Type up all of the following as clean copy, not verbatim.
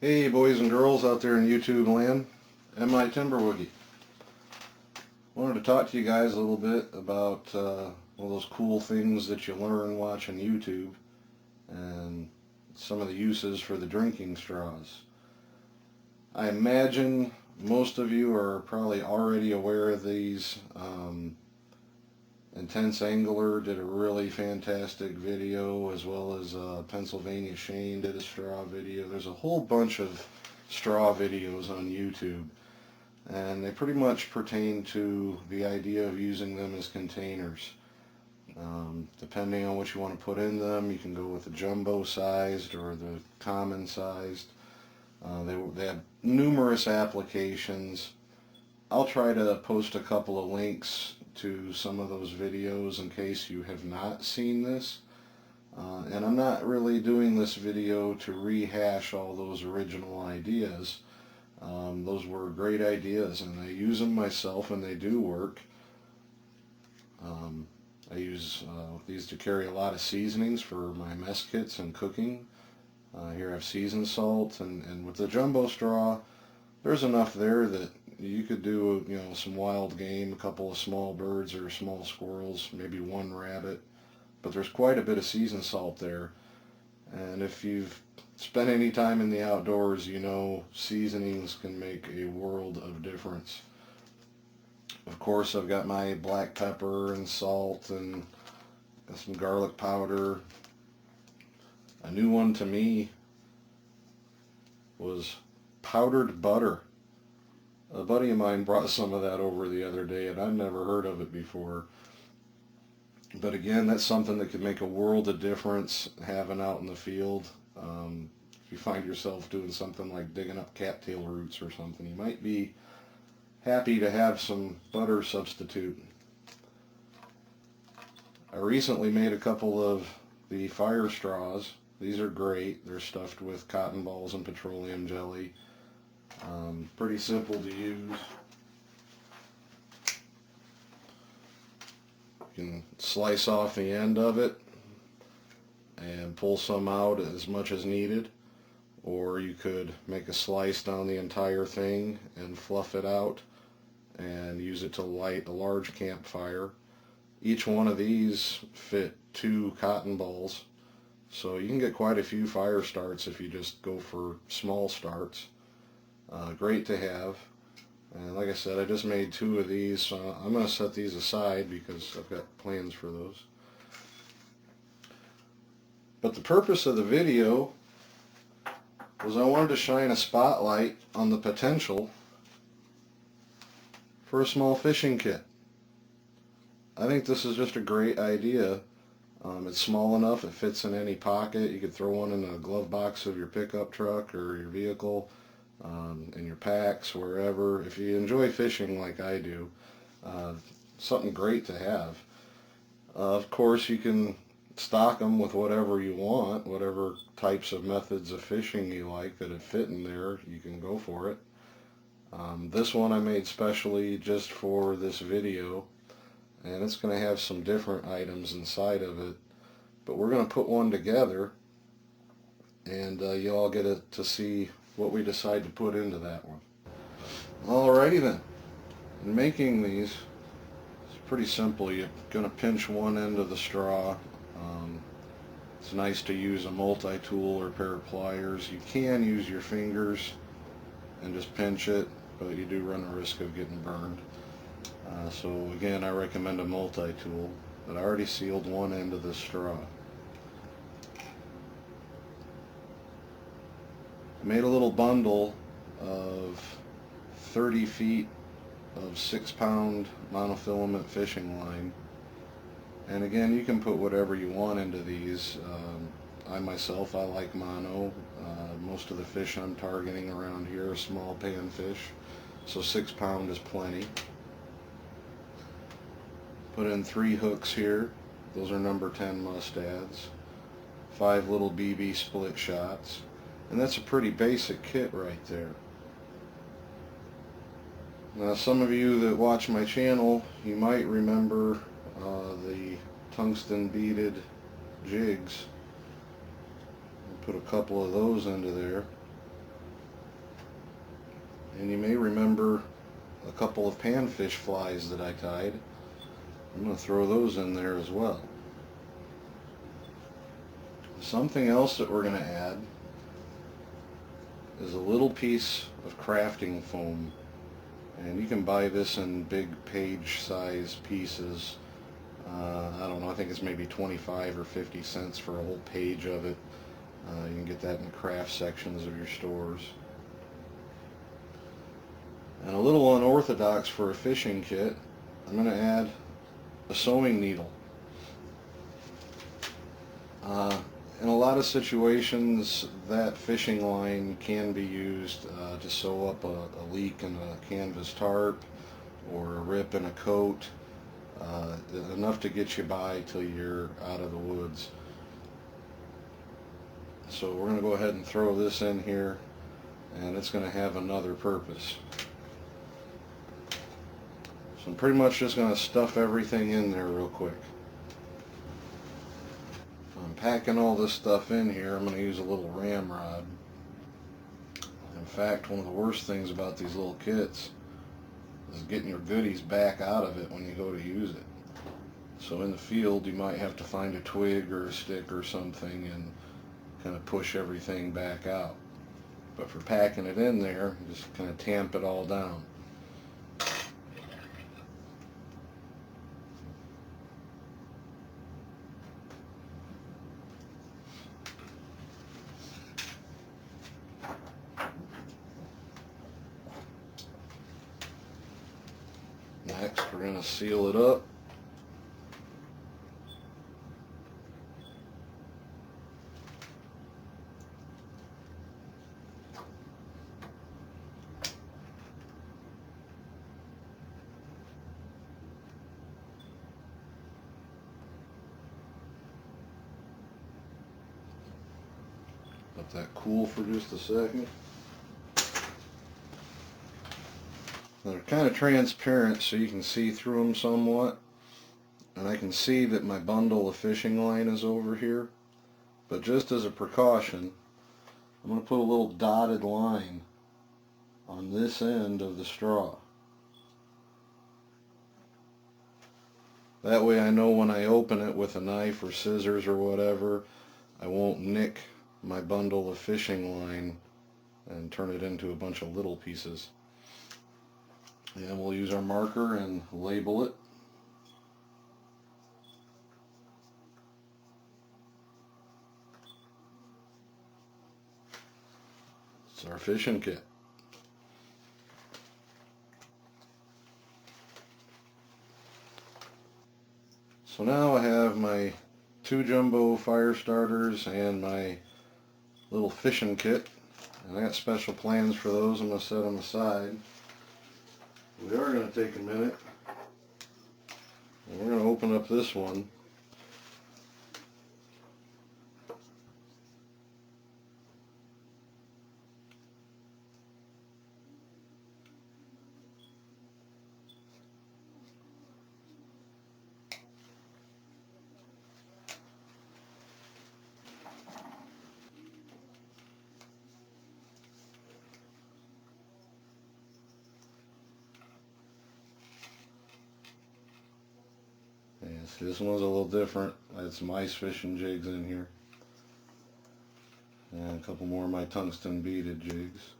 Hey boys and girls out there in YouTube land, M.I. Timberwoogie. Wanted to talk to you guys a little bit about one of those cool things that you learn watching YouTube and some of the uses for the drinking straws. I imagine most of you are probably already aware of these. IntenseAngler did a really fantastic video, as well as Pennsylvania Shane did a straw video. There's a whole bunch of straw videos on YouTube, and they pretty much pertain to the idea of using them as containers. Depending on what you want to put in them, you can go with the jumbo sized or the common sized. They have numerous applications. I'll try to post a couple of links to some of those videos in case you have not seen this. And I'm not really doing this video to rehash all those original ideas. Those were great ideas, and I use them myself, and they do work. I use these to carry a lot of seasonings for my mess kits and cooking. Here I have seasoned salt, and with the jumbo straw, there's enough there that you could do, some wild game, a couple of small birds or small squirrels, maybe one rabbit. But there's quite a bit of seasoned salt there. And if you've spent any time in the outdoors, you know seasonings can make a world of difference. Of course, I've got my black pepper and salt and some garlic powder. A new one to me was powdered butter. A buddy of mine brought some of that over the other day, and I'd never heard of it before. But again, that's something that could make a world of difference having out in the field. If you find yourself doing something like digging up cattail roots or something, you might be happy to have some butter substitute. I recently made a couple of the fire straws. These are great. They're stuffed with cotton balls and petroleum jelly. Pretty simple to use. You can slice off the end of it and pull some out as much as needed, or you could make a slice down the entire thing and fluff it out and use it to light a large campfire. Each one of these fit 2 cotton balls, so you can get quite a few fire starts if you just go for small starts. Great to have. And like I said, I just made 2 of these, so I'm going to set these aside because I've got plans for those. But the purpose of the video was I wanted to shine a spotlight on the potential for a small fishing kit. I think this is just a great idea. It's small enough, it fits in any pocket. You could throw one in a glove box of your pickup truck or your vehicle. In your packs, wherever. If you enjoy fishing like I do, something great to have. Of course, you can stock them with whatever you want, whatever types of methods of fishing you like that have fit in there, you can go for it. This one I made specially just for this video, and it's going to have some different items inside of it, but we're going to put one together, and you all get to see what we decide to put into that one. Alrighty then. In making these, it's pretty simple. You're going to pinch one end of the straw. It's nice to use a multi-tool or a pair of pliers. You can use your fingers and just pinch it, but you do run a risk of getting burned. So again, I recommend a multi-tool. But I already sealed one end of the straw. I made a little bundle of 30 feet of 6-pound monofilament fishing line, and again, you can put whatever you want into these. I like mono. Most of the fish I'm targeting around here are small panfish, so 6-pound is plenty. Put in 3 hooks here. Those are number 10 mustads. 5 little BB split shots. And that's a pretty basic kit right there. Now, some of you that watch my channel, you might remember the tungsten beaded jigs. Put a couple of those into there. And you may remember a couple of panfish flies that I tied. I'm going to throw those in there as well. Something else that we're going to add is a little piece of crafting foam. And you can buy this in big page size pieces. I don't know, I think it's maybe 25 or 50 cents for a whole page of it. You can get that in the craft sections of your stores. And a little unorthodox for a fishing kit, I'm going to add a sewing needle. In a lot of situations, that fishing line can be used to sew up a leak in a canvas tarp or a rip in a coat, enough to get you by till you're out of the woods. So we're going to go ahead and throw this in here, and it's going to have another purpose. So I'm pretty much just going to stuff everything in there real quick. I'm packing all this stuff in here. I'm going to use a little ramrod. In fact, one of the worst things about these little kits is getting your goodies back out of it when you go to use it. So in the field you might have to find a twig or a stick or something and kind of push everything back out. But for packing it in there, just kind of tamp it all down. Next, we're going to seal it up. Let that cool for just a second. They're kind of transparent so you can see through them somewhat, and I can see that my bundle of fishing line is over here, but just as a precaution I'm going to put a little dotted line on this end of the straw. That way I know when I open it with a knife or scissors or whatever, I won't nick my bundle of fishing line and turn it into a bunch of little pieces. And we'll use our marker and label it. It's our fishing kit. So now I have my 2 jumbo fire starters and my little fishing kit, and I got special plans for those. I'm going to set them aside. We are going to take a minute and we're going to open up this one. See, this one's a little different. I had some ice fishing jigs in here. And a couple more of my tungsten beaded jigs.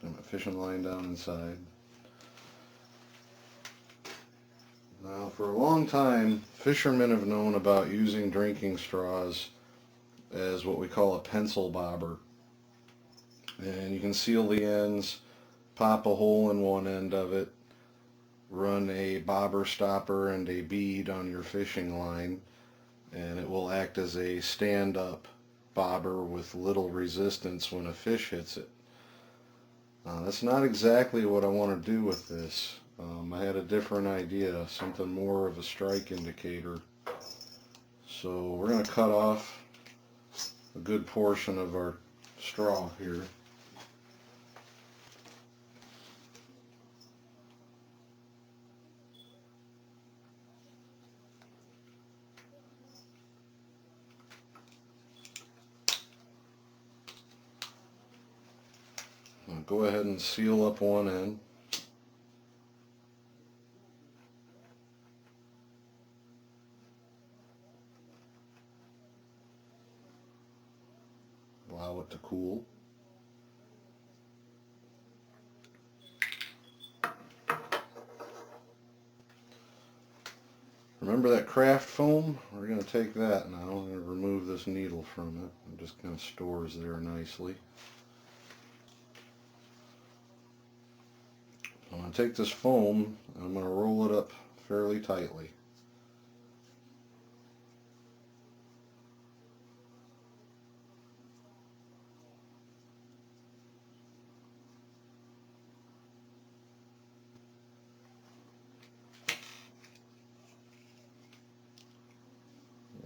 Got my fishing line down inside. Now, for a long time, fishermen have known about using drinking straws as what we call a pencil bobber. And you can seal the ends, pop a hole in one end of it, run a bobber stopper and a bead on your fishing line, and it will act as a stand-up bobber with little resistance when a fish hits it. That's not exactly what I want to do with this. I had a different idea, something more of a strike indicator. So we're going to cut off a good portion of our straw here. I'll go ahead and seal up one end. Allow it to cool. Remember that craft foam? We're going to take that now. I'm going to remove this needle from it. It just kind of stores there nicely. I'm going to take this foam and I'm going to roll it up fairly tightly.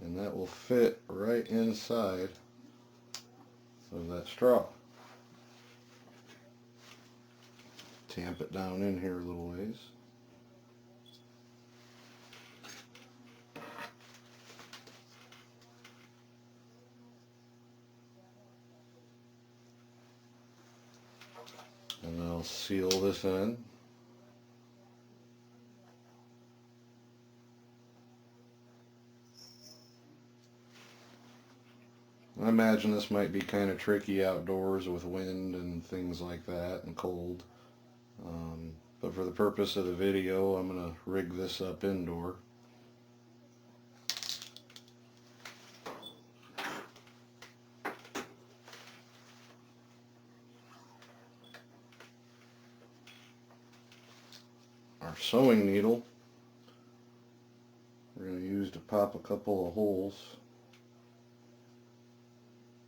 And that will fit right inside of that straw. Tamp it down in here a little ways. And I'll seal this in. I imagine this might be kind of tricky outdoors with wind and things like that and cold. But for the purpose of the video, I'm going to rig this up indoor. Our sewing needle we're going to use to pop a couple of holes.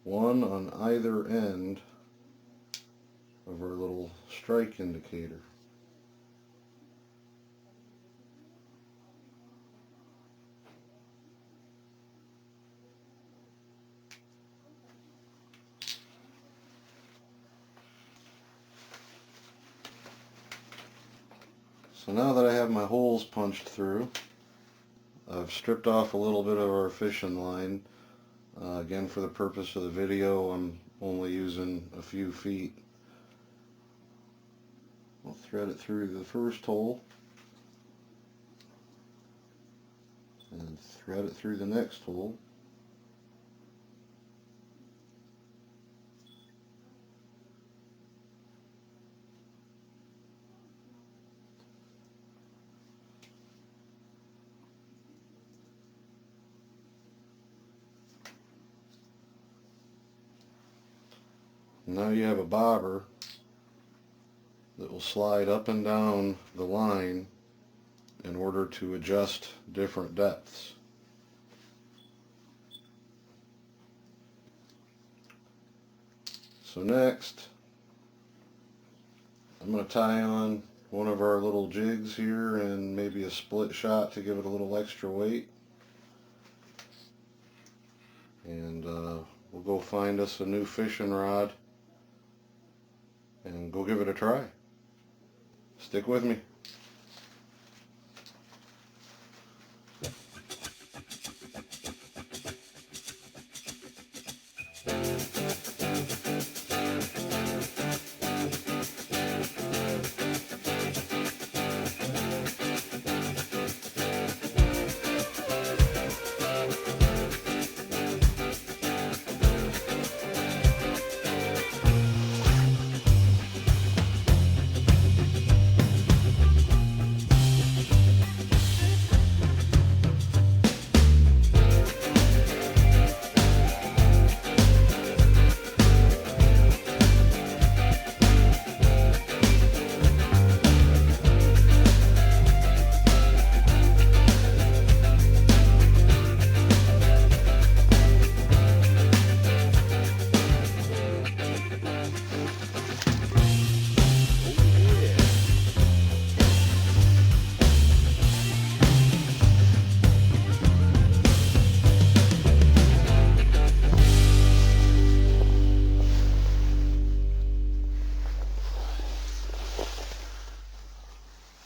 One on either end of our little strike indicator. So now that I have my holes punched through, I've stripped off a little bit of our fishing line. Again, for the purpose of the video, I'm only using a few feet. I'll thread it through the first hole and thread it through the next hole. Now you have a bobber that will slide up and down the line in order to adjust different depths. So next, I'm going to tie on one of our little jigs here and maybe a split shot to give it a little extra weight. And we'll go find us a new fishing rod and go give it a try. Stick with me.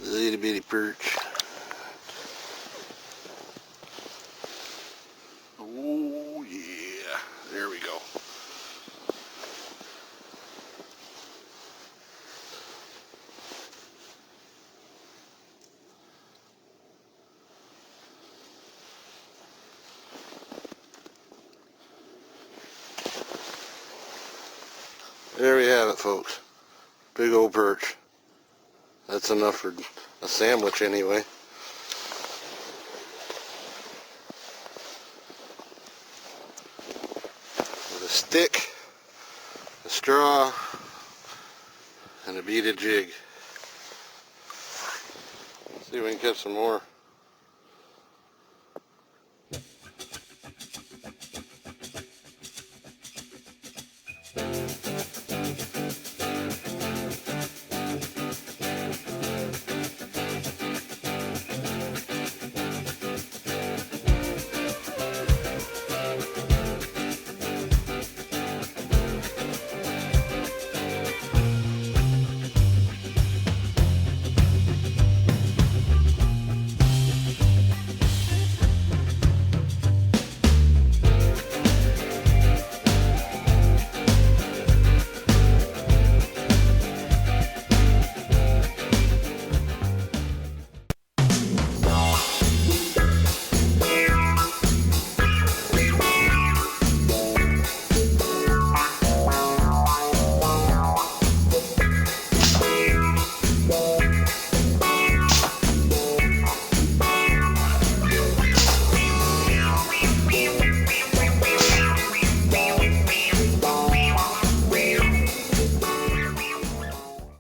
Little bitty perch. Oh yeah, there we go. There we have it, folks. Big old perch. That's enough for a sandwich anyway. With a stick, a straw, and a beaded jig. See if we can catch some more.